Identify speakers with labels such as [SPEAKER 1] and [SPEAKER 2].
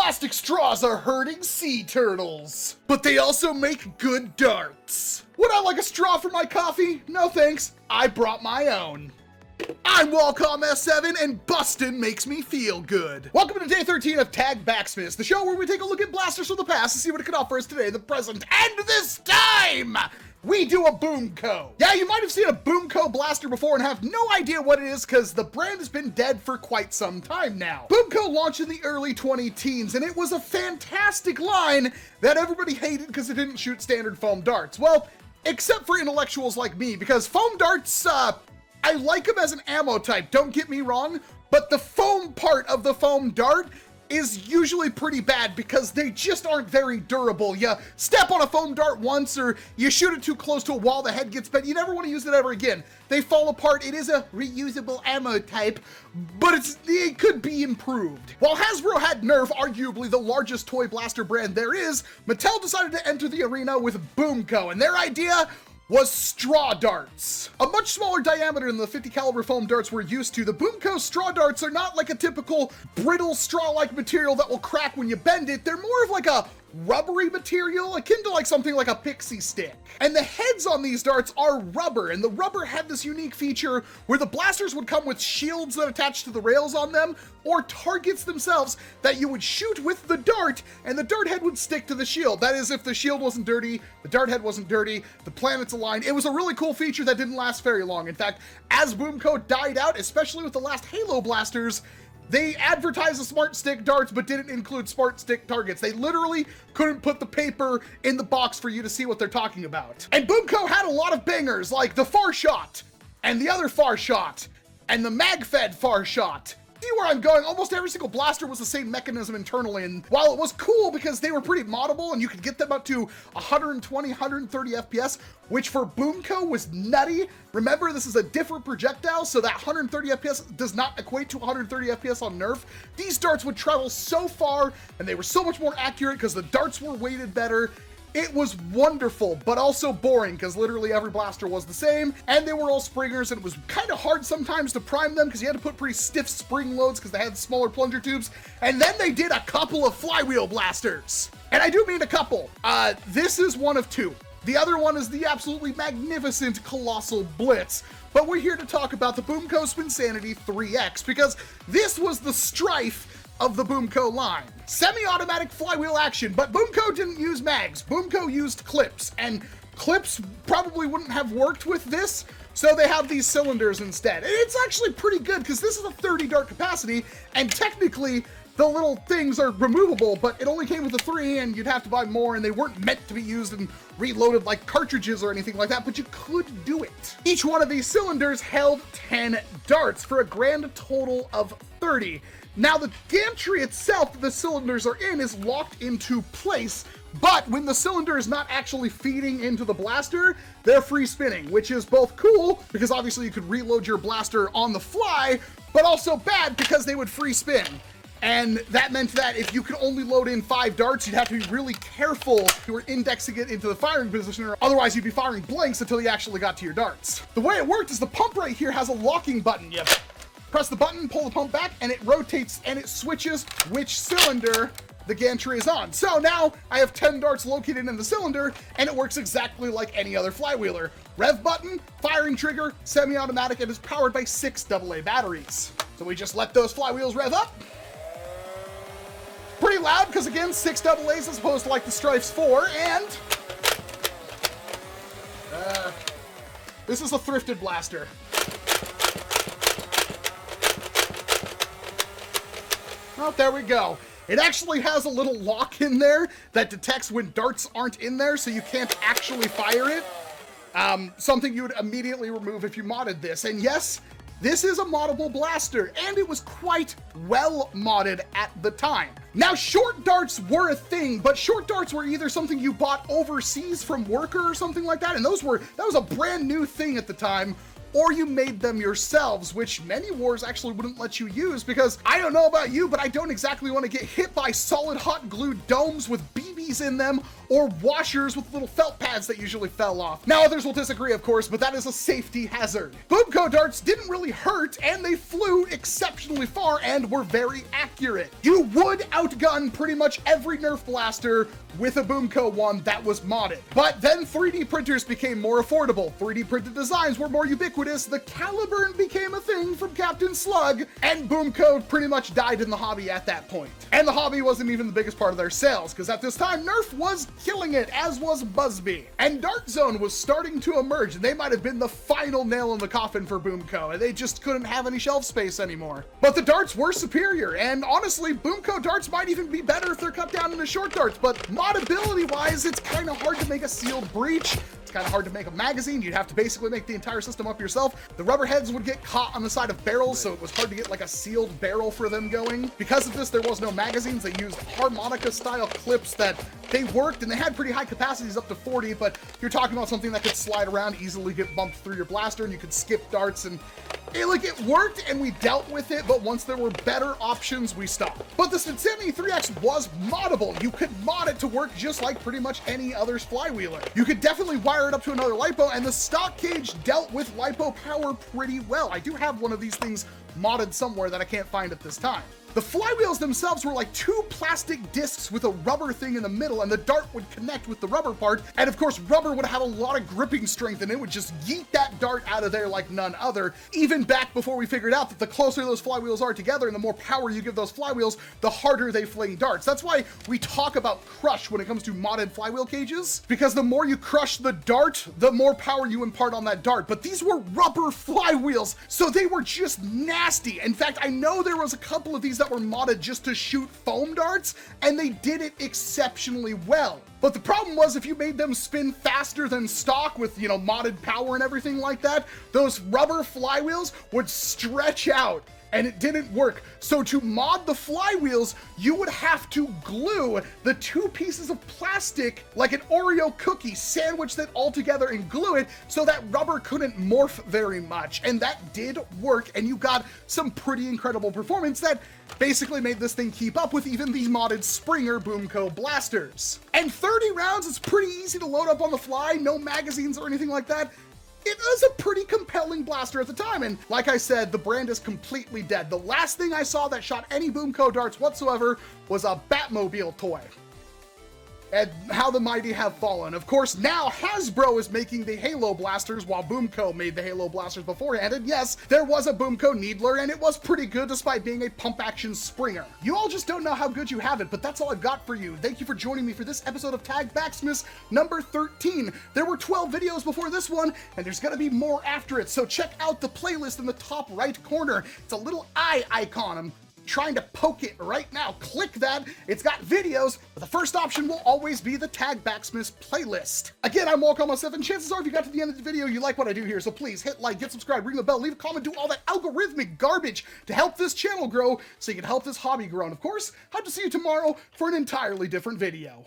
[SPEAKER 1] Plastic straws are hurting sea turtles, but they also make good darts. Would I like a straw for my coffee? No thanks, I brought my own. I'm Walcom S7 and bustin' makes me feel good. Welcome to day 13 of TAGBAXMAS, the show where we take a look at blasters from the past to see what it can offer us today, the present, and this time! We do a BOOMco. Yeah, you might have seen a BOOMco blaster before and have no idea what it is because the brand has been dead for quite some time now. BOOMco launched in the early 2010s and it was a fantastic line that everybody hated because it didn't shoot standard foam darts. Well, except for intellectuals like me, because foam darts, I like them as an ammo type, don't get me wrong, but the foam part of the foam dart is usually pretty bad because they just aren't very durable. You step on a foam dart once or you shoot it too close to a wall, the head gets bent, you never want to use it ever again. They fall apart. It is a reusable ammo type, but it could be improved. While Hasbro had NERF, arguably the largest toy blaster brand there is, Mattel decided to enter the arena with BOOMco, and their idea was straw darts. A much smaller diameter than the 50 caliber foam darts we're used to, the BOOMco straw darts are not like a typical brittle straw-like material that will crack when you bend it. They're more of like a rubbery material, akin to like something like a pixie stick. And the heads on these darts are rubber, and the rubber had this unique feature where the blasters would come with shields that attach to the rails on them, or targets themselves that you would shoot with the dart, and the dart head would stick to the shield. That is, if the shield wasn't dirty, the dart head wasn't dirty, the planets aligned. It was a really cool feature that didn't last very long. In fact, as BOOMco died out, especially with the last Halo blasters, they advertised the smart stick darts but didn't include smart stick targets. They literally couldn't put the paper in the box for you to see what they're talking about. And BOOMco had a lot of bangers like the Far Shot and the other Far Shot and the mag-fed Far Shot. See where I'm going? Almost every single blaster was the same mechanism internally, and while it was cool because they were pretty moddable and you could get them up to 120, 130 FPS, which for BOOMco was nutty. Remember, this is a different projectile, so that 130 FPS does not equate to 130 FPS on NERF. These darts would travel so far, and they were so much more accurate because the darts were weighted better. It was wonderful, but also boring because literally every blaster was the same, and they were all springers, and it was kind of hard sometimes to prime them because you had to put pretty stiff spring loads because they had smaller plunger tubes. And then they did a couple of flywheel blasters. And I do mean a couple. This is one of two. The other one is the absolutely magnificent Colossal Blitz. But we're here to talk about the BOOMco Spinsanity 3X because this was the strife of the BOOMco line. Semi-automatic flywheel action, but BOOMco didn't use mags. BOOMco used clips, and clips probably wouldn't have worked with this, so they have these cylinders instead. And it's actually pretty good because this is a 30 dart capacity, and technically the little things are removable, but it only came with a 3 and you'd have to buy more, and they weren't meant to be used and reloaded like cartridges or anything like that, but you could do it. Each one of these cylinders held 10 darts for a grand total of 30. Now the gantry itself that the cylinders are in is locked into place, but when the cylinder is not actually feeding into the blaster, they're free spinning, which is both cool because obviously you could reload your blaster on the fly, but also bad because they would free spin. And that meant that if you could only load in 5 darts, you'd have to be really careful if you were indexing it into the firing position, or otherwise you'd be firing blanks until you actually got to your darts. The way it worked is the pump right here has a locking button. You press the button, pull the pump back, and it rotates and it switches which cylinder the gantry is on. So now I have 10 darts located in the cylinder, and it works exactly like any other flywheeler. Rev button, firing trigger, semi-automatic, and is powered by 6 AA batteries. So we just let those flywheels rev up. Pretty loud because again, 6 AA's as opposed to like the Strife's 4, and this is a thrifted blaster. Oh, there we go. It actually has a little lock in there that detects when darts aren't in there, so you can't actually fire it. Something you would immediately remove if you modded this. And yes, this is a moddable blaster, and it was quite well modded at the time. Now, short darts were a thing, but short darts were either something you bought overseas from Worker or something like that, and that was a brand new thing at the time, or you made them yourselves, which many wars actually wouldn't let you use because I don't know about you, but I don't exactly want to get hit by solid hot glued domes with BB skis in them, or washers with little felt pads that usually fell off. Now others will disagree, of course, but that is a safety hazard. BOOMco darts didn't really hurt, and they flew exceptionally far and were very accurate. You would outgun pretty much every Nerf blaster with a BOOMco one that was modded. But then 3D printers became more affordable. 3D printed designs were more ubiquitous. The Caliburn became a thing from Captain Slug, and BOOMco pretty much died in the hobby at that point. And the hobby wasn't even the biggest part of their sales, because at this time, Nerf was killing it, as was Buzzbee. And Dart Zone was starting to emerge, and they might have been the final nail in the coffin for BOOMco, and they just couldn't have any shelf space anymore. But the darts were superior, and honestly, BOOMco darts might even be better if they're cut down into short darts, but modability-wise, it's kind of hard to make a sealed breech. It's kind of hard to make a magazine. You'd have to basically make the entire system up yourself. The rubber heads would get caught on the side of barrels, so it was hard to get like a sealed barrel for them going. Because of this, there was no magazines. They used harmonica-style clips that they worked, and they had pretty high capacities, up to 40, but you're talking about something that could slide around, easily get bumped through your blaster, and you could skip darts, and it worked, and we dealt with it, but once there were better options, we stopped. But the Spitzenny 3X was moddable. You could mod it to work just like pretty much any other's flywheeler. You could definitely wire it up to another LiPo, and the stock cage dealt with LiPo power pretty well. I do have one of these things modded somewhere that I can't find at this time. The flywheels themselves were like two plastic discs with a rubber thing in the middle, and the dart would connect with the rubber part. And of course, rubber would have a lot of gripping strength, and it would just yeet that dart out of there like none other. Even back before we figured out that the closer those flywheels are together and the more power you give those flywheels, the harder they fling darts. That's why we talk about crush when it comes to modded flywheel cages, because the more you crush the dart, the more power you impart on that dart. But these were rubber flywheels, so they were just nasty. In fact, I know there was a couple of these that were modded just to shoot foam darts, and they did it exceptionally well. But the problem was, if you made them spin faster than stock with, you know, modded power and everything like that, those rubber flywheels would stretch out, and it didn't work. So to mod the flywheels, you would have to glue the two pieces of plastic like an Oreo cookie, sandwich that all together and glue it so that rubber couldn't morph very much. And that did work, and you got some pretty incredible performance that basically made this thing keep up with even the modded Springer BOOMco blasters. And 30 rounds is pretty easy to load up on the fly, no magazines or anything like that. It was a pretty compelling blaster at the time, and like I said, the brand is completely dead. The last thing I saw that shot any BOOMco darts whatsoever was a Batmobile toy. And how the mighty have fallen. Of course, now Hasbro is making the Halo blasters while BOOMco made the Halo blasters beforehand. And yes, there was a BOOMco Needler, and it was pretty good despite being a pump-action Springer. You all just don't know how good you have it, but that's all I've got for you. Thank you for joining me for this episode of TAGBAXMAS number 13. There were 12 videos before this one, and there's gonna be more after it, so check out the playlist in the top right corner. It's a little eye icon. I'm trying to poke it right now. Click that. It's got videos, but the first option will always be the TAGBAXMAS playlist. Again, I'm Walcom S7. Chances are if you got to the end of the video, you like what I do here, so please hit like, get subscribed, ring the bell, leave a comment, do all that algorithmic garbage to help this channel grow so you can help this hobby grow. And of course, I hope to see you tomorrow for an entirely different video.